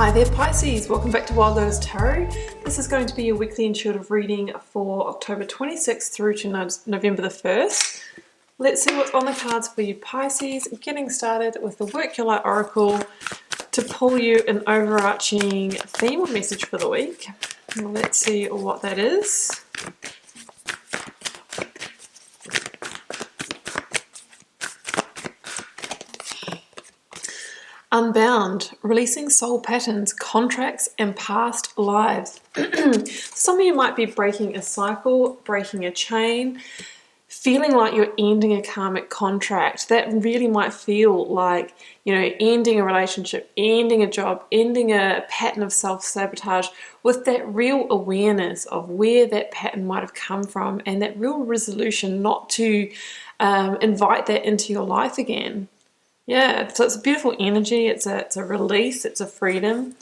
Hi there Pisces, welcome back to Wild Lotus Tarot. This is going to be your weekly intuitive reading for October 26th through to November the 1st. Let's see what's on the cards for you Pisces. Getting started with the Work Your Light Oracle to pull you an overarching theme or message for the week. Let's see what that is. Unbound, releasing soul patterns, contracts, and past lives. Some of you might be breaking a cycle, breaking a chain, feeling like you're ending a karmic contract. That really might feel like, ending a relationship, ending a job, ending a pattern of self-sabotage with that real awareness of where that pattern might have come from and that real resolution not to invite that into your life again. Yeah, so it's a beautiful energy, it's a release, it's a freedom.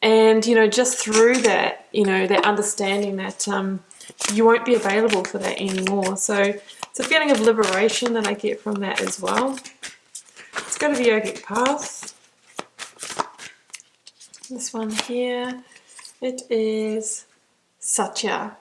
And, just through that, that understanding that you won't be available for that anymore. So it's a feeling of liberation that I get from that as well. Let's go to the yogic path. This one here, it is Satya.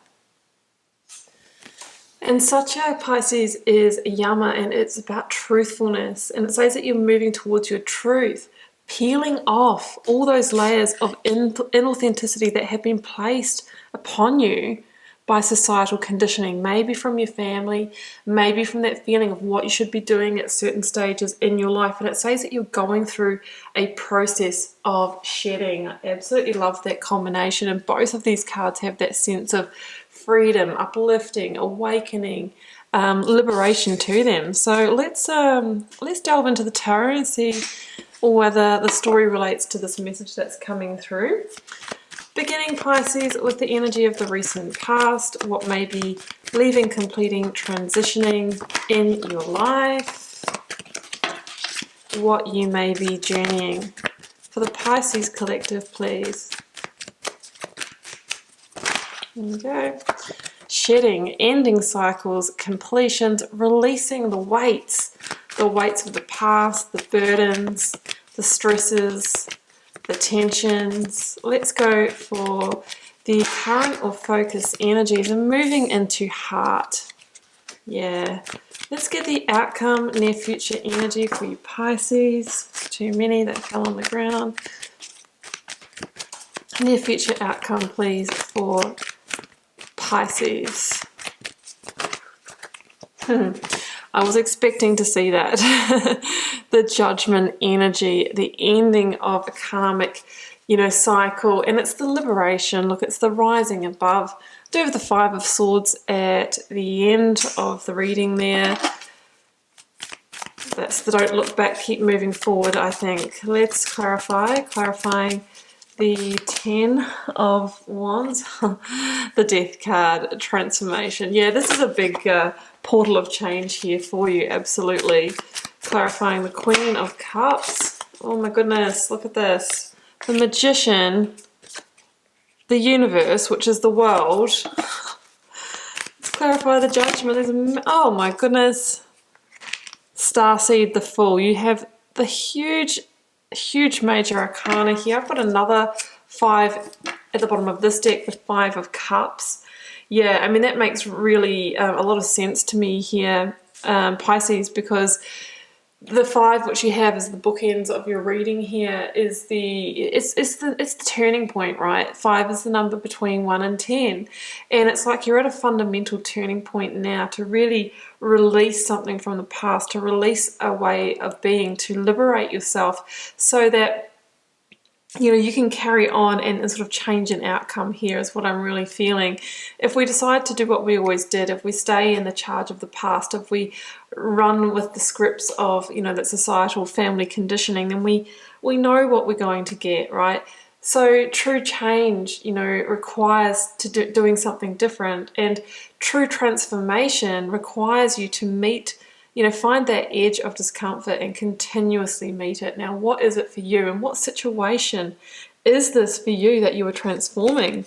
And Satya, Pisces, is Yama, and it's about truthfulness. And it says that you're moving towards your truth, peeling off all those layers of inauthenticity that have been placed upon you by societal conditioning, maybe from your family, maybe from that feeling of what you should be doing at certain stages in your life. And it says that you're going through a process of shedding. I absolutely love that combination, and both of these cards have that sense of freedom, uplifting, awakening, liberation to them. So let's delve into the tarot and see whether the story relates to this message that's coming through. Beginning Pisces with the energy of the recent past, what may be leaving, completing, transitioning in your life, what you may be journeying. For the Pisces collective, please. There we go. Shedding, ending cycles, completions, releasing the weights of the past, the burdens, the stresses, the tensions. Let's go for the current or focus energies and moving into heart. Yeah. Let's get the outcome, near future energy for you Pisces. Too many that fell on the ground. Near future outcome, please, for Pisces. I was expecting to see that. The judgment energy, the ending of a karmic, cycle, and it's the liberation. Look, it's the rising above. Do have the Five of Swords at the end of the reading there. That's the don't look back, keep moving forward, I think. Let's clarifying the 10 of Wands, the Death card, transformation. Yeah, this is a big portal of change here for you, absolutely. Clarifying the Queen of Cups. Oh my goodness, look at this. The Magician, the universe, which is the world. Let's clarify the Judgment. Oh my goodness. Starseed, the Fool. You have the huge major arcana here. I've got another 5 at the bottom of this deck, the 5 of Cups. Yeah, I mean, that makes really a lot of sense to me here, Pisces, because the 5 which you have as the bookends of your reading here is it's the turning point, right? 5 is the number between 1 and 10, and it's like you're at a fundamental turning point now to really release something from the past, to release a way of being, to liberate yourself so that you can carry on and sort of change an outcome here is what I'm really feeling. If we decide to do what we always did, if we stay in the charge of the past, if we run with the scripts of, that societal family conditioning, then we know what we're going to get, right? So true change, requires doing something different, and true transformation requires you to meet, find that edge of discomfort and continuously meet it. Now, what is it for you, and what situation is this for you that you are transforming?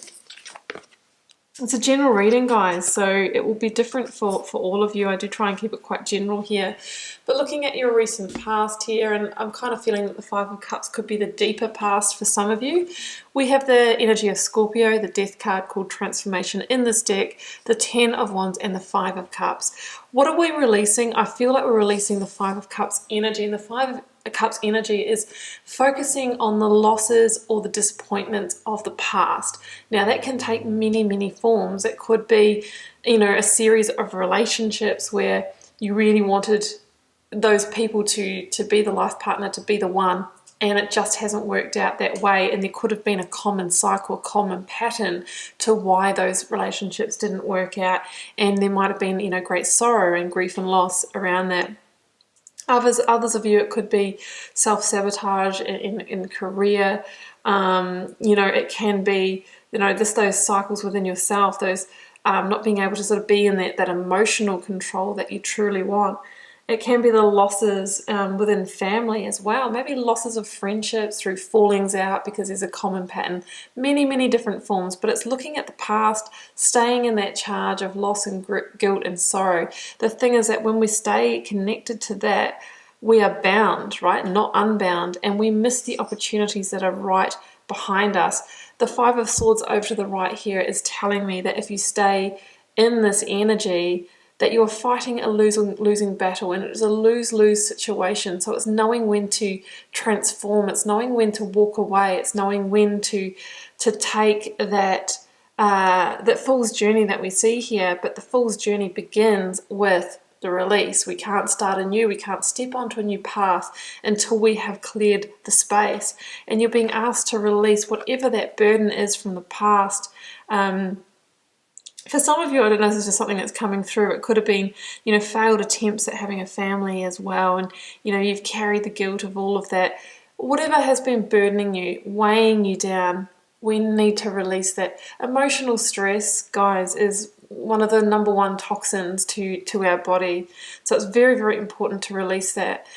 It's a general reading, guys, so it will be different for all of you. I do try and keep it quite general here. But looking at your recent past here, and I'm kind of feeling that the Five of Cups could be the deeper past for some of you. We have the energy of Scorpio, the Death card called Transformation in this deck, the Ten of Wands, and the Five of Cups. What are we releasing? I feel like we're releasing the Five of Cups energy, and the Five of Cups energy is focusing on the losses or the disappointments of the past. Now that can take many, many forms. It could be, you know, a series of relationships where you really wanted those people to be the life partner, to be the one, and it just hasn't worked out that way. And there could have been a common cycle, a common pattern to why those relationships didn't work out, and there might have been, you know, great sorrow and grief and loss around that. Others of you, it could be self-sabotage in career. You know, it can be, you know, those cycles within yourself, those not being able to sort of be in that emotional control that you truly want. It can be the losses within family as well. Maybe losses of friendships through fallings out because there's a common pattern. Many, many different forms. But it's looking at the past, staying in that charge of loss and guilt and sorrow. The thing is that when we stay connected to that, we are bound, right? Not unbound. And we miss the opportunities that are right behind us. The Five of Swords over to the right here is telling me that if you stay in this energy, that you're fighting a losing battle, and it's a lose-lose situation. So it's knowing when to transform, it's knowing when to walk away, it's knowing when to take that fool's journey that we see here. But the fool's journey begins with the release. We can't start anew, we can't step onto a new path until we have cleared the space. And you're being asked to release whatever that burden is from the past. For some of you, I don't know if this is just something that's coming through. It could have been, you know, failed attempts at having a family as well. And, you know, you've carried the guilt of all of that. Whatever has been burdening you, weighing you down, we need to release that. Emotional stress, guys, is one of the number one toxins to our body. So it's very, very important to release that.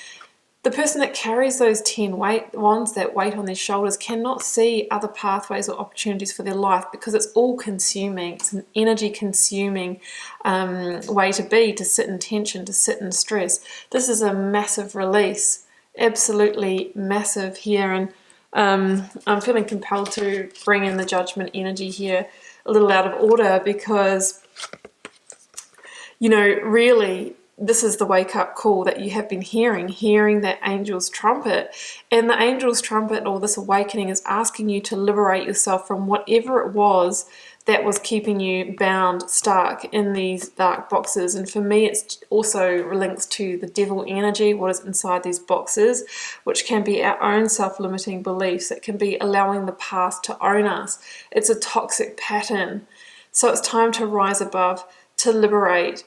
The person that carries those 10 wands, that weight on their shoulders, cannot see other pathways or opportunities for their life because it's all consuming. It's an energy consuming way to be, to sit in tension, to sit in stress. This is a massive release, absolutely massive here. And I'm feeling compelled to bring in the Judgment energy here a little out of order because, you know, really, this is the wake-up call that you have been hearing that angel's trumpet. And the angel's trumpet, or this awakening, is asking you to liberate yourself from whatever it was that was keeping you bound, stuck in these dark boxes. And for me, it's also links to the devil energy, what is inside these boxes, which can be our own self-limiting beliefs. It can be allowing the past to own us. It's a toxic pattern. So it's time to rise above, to liberate.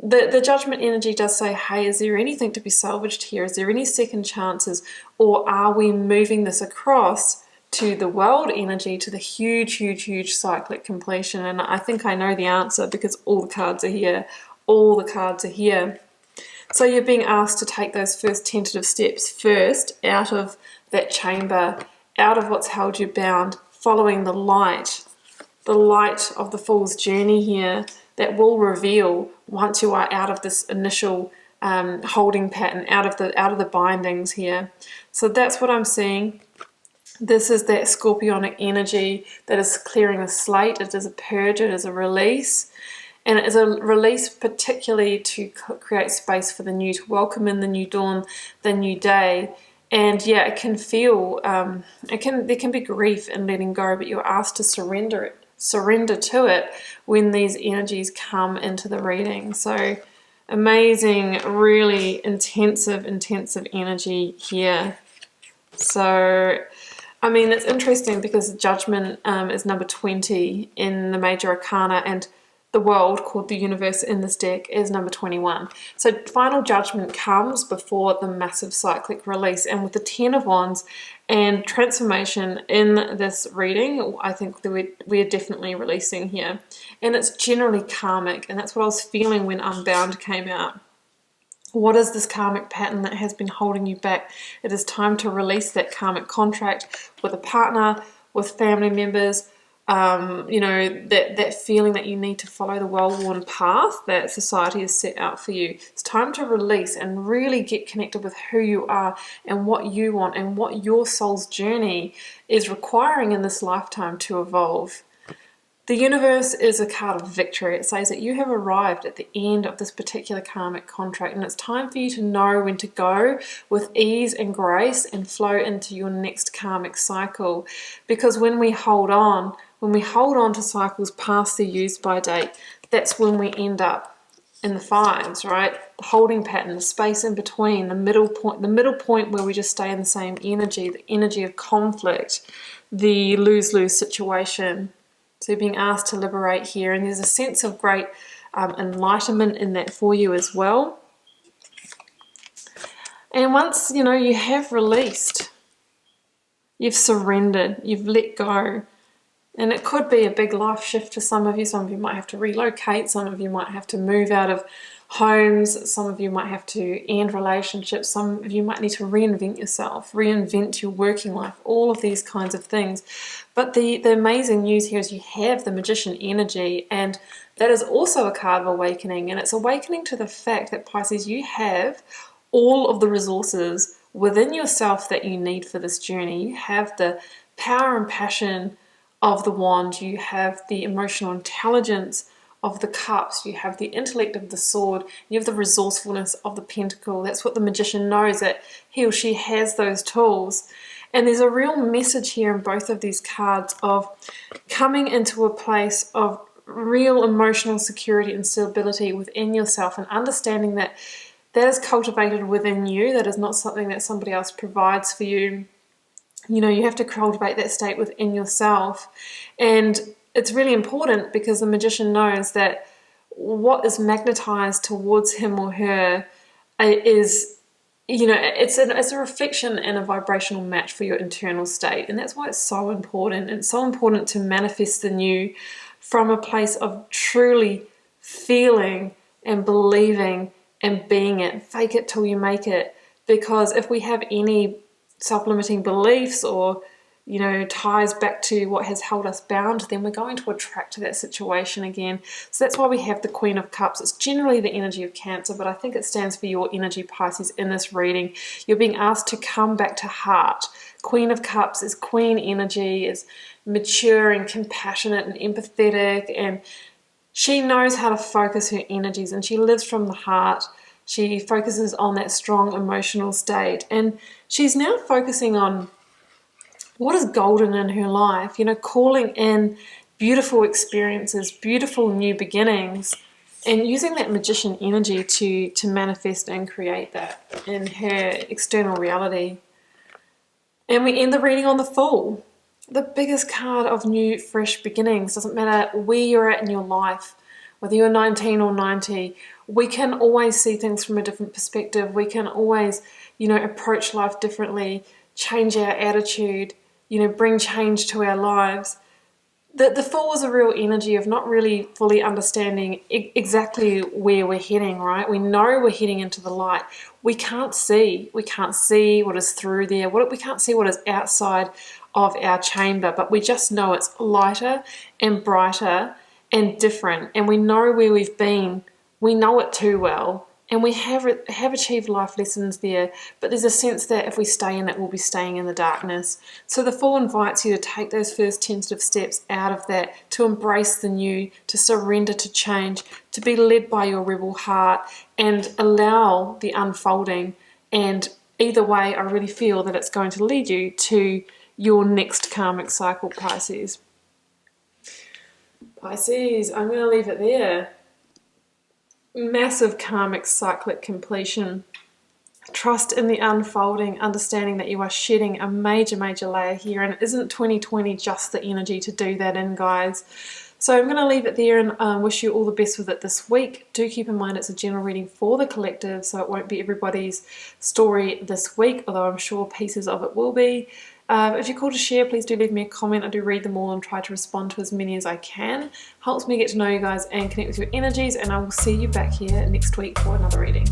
The Judgment energy does say, hey, is there anything to be salvaged here? Is there any second chances? Or are we moving this across to the world energy, to the huge, huge, huge cyclic completion? And I think I know the answer because all the cards are here. All the cards are here. So you're being asked to take those first tentative steps first out of that chamber, out of what's held you bound, following the light of the Fool's journey here that will reveal once you are out of this initial holding pattern, out of the bindings here. So that's what I'm seeing. This is that scorpionic energy that is clearing the slate. It is a purge, it is a release. And it is a release particularly to create space for the new, to welcome in the new dawn, the new day. And yeah, it can feel, there can be grief in letting go, but you're asked to surrender to it when these energies come into the reading. So amazing, really intensive energy here. So, I mean, it's interesting because Judgment is number 20 in the Major Arcana, and the world, called the universe in this deck, is number 21. So final judgment comes before the massive cyclic release. And with the 10 of Wands and transformation in this reading, I think that we're definitely releasing here. And it's generally karmic, and that's what I was feeling when Unbound came out. What is this karmic pattern that has been holding you back? It is time to release that karmic contract with a partner, with family members, you know, that feeling that you need to follow the well-worn path that society has set out for you. It's time to release and really get connected with who you are and what you want and what your soul's journey is requiring in this lifetime to evolve. The universe is a card of victory. It says that you have arrived at the end of this particular karmic contract, and it's time for you to know when to go with ease and grace and flow into your next karmic cycle. Because when we hold on to cycles past the use by date, that's when we end up in the fives, right? The holding pattern, the space in between, the middle point where we just stay in the same energy, the energy of conflict, the lose-lose situation. So you're being asked to liberate here, and there's a sense of great enlightenment in that for you as well. And once, you know, you have released, you've surrendered, you've let go, and it could be a big life shift for some of you. Some of you might have to relocate, some of you might have to move out of homes, some of you might have to end relationships, some of you might need to reinvent yourself, reinvent your working life, all of these kinds of things. But the amazing news here is you have the Magician energy, and that is also a card of awakening, and it's awakening to the fact that, Pisces, you have all of the resources within yourself that you need for this journey. You have the power and passion of the wand, you have the emotional intelligence of the cups, you have the intellect of the sword, you have the resourcefulness of the pentacle. That's what the magician knows, that he or she has those tools. And there's a real message here in both of these cards of coming into a place of real emotional security and stability within yourself, and understanding that that is cultivated within you. That is not something that somebody else provides for you. You know, you have to cultivate that state within yourself. And it's really important because the magician knows that what is magnetized towards him or her is, you know, it's a reflection and a vibrational match for your internal state. And that's why it's so important. It's so important to manifest the new from a place of truly feeling and believing and being it. Fake it till you make it. Because if we have any self-limiting beliefs or, you know, ties back to what has held us bound, then we're going to attract to that situation again. So that's why we have the Queen of Cups. It's generally the energy of Cancer, but I think it stands for your energy, Pisces, in this reading. You're being asked to come back to heart. Queen of Cups is queen energy, is mature and compassionate and empathetic, and she knows how to focus her energies, and she lives from the heart. She focuses on that strong emotional state, and she's now focusing on what is golden in her life, you know, calling in beautiful experiences, beautiful new beginnings, and using that magician energy to manifest and create that in her external reality. And we end the reading on the Fool, the biggest card of new, fresh beginnings. Doesn't matter where you're at in your life, whether you're 19 or 90, we can always see things from a different perspective. We can always, you know, approach life differently, change our attitude, you know, bring change to our lives. The Fool is a real energy of not really fully understanding exactly where we're heading, right? We know we're heading into the light. We can't see what is through there. We can't see what is outside of our chamber, but we just know it's lighter and brighter and different. And we know where we've been. We know it too well. And we have achieved life lessons there, but there's a sense that if we stay in it, we'll be staying in the darkness. So the Fool invites you to take those first tentative steps out of that, to embrace the new, to surrender to change, to be led by your rebel heart and allow the unfolding. And either way, I really feel that it's going to lead you to your next karmic cycle, Pisces. Pisces, I'm going to leave it there. Massive karmic cyclic completion. Trust in the unfolding, understanding that you are shedding a major layer here, and isn't 2020 just the energy to do that in, guys? So I'm going to leave it there and wish you all the best with it this week. Do keep in mind it's a general reading for the collective, so it won't be everybody's story this week, although I'm sure pieces of it will be. If you're called to share, please do leave me a comment. I do read them all and try to respond to as many as I can. Helps me get to know you guys and connect with your energies, and I will see you back here next week for another reading.